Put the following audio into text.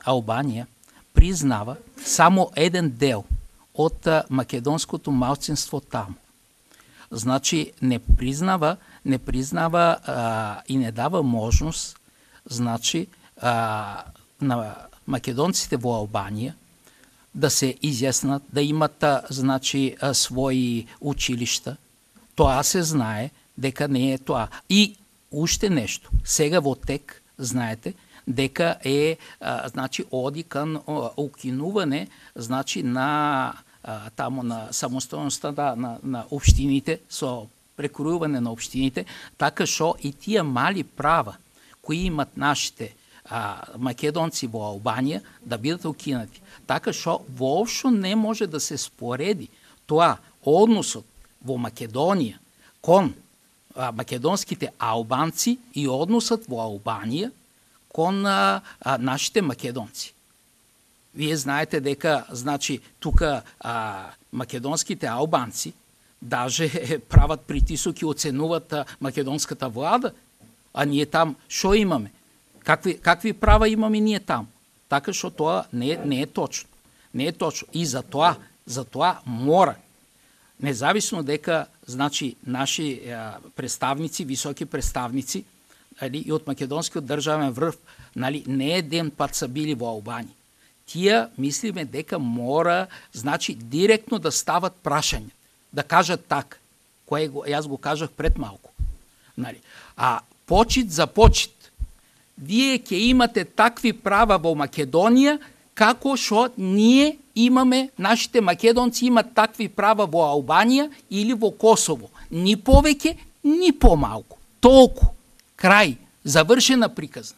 Албания признава само един дел от македонското малцинство там. Значи не признава и не дава можност, значи, на македонците в Албания да се изяснат, да имат значи, свои училища. Това се знае, дека не е това. И още нещо. Сега во тек, знаете, дека е значи, оди кан укинуване значи, на тамо на самостојността на общините, со прекројување на общините, така шо и тия мали права кои имат нашите македонци во Албанија да бидат укинати. Така шо воопшто не може да се спореди тоа односот во Македонија кон македонските албанци и односот во Албанија кон нашите македонци. Вие знаете дека, значи, тука македонските албанци даже прават притисок и оценуват македонската влада, а ние там шо имаме? Какви права имаме ние там? Така што тоа не е точно. Не е точно. И затоа мора, независно дека, значи, наши представници, високи представници, и од македонскиот државен врв, не еден пат са били во Албанија. Тие мислиме дека мора, значи, директно да стават прашање, да кажат така, кое јас го кажах пред малку. Почит за почит. Вие ќе имате такви права во Македонија, како што ние имаме, нашите македонци имат такви права во Албанија или во Косово. Ни повеќе, ни помалку. Толку. Крај. Завршена приказна.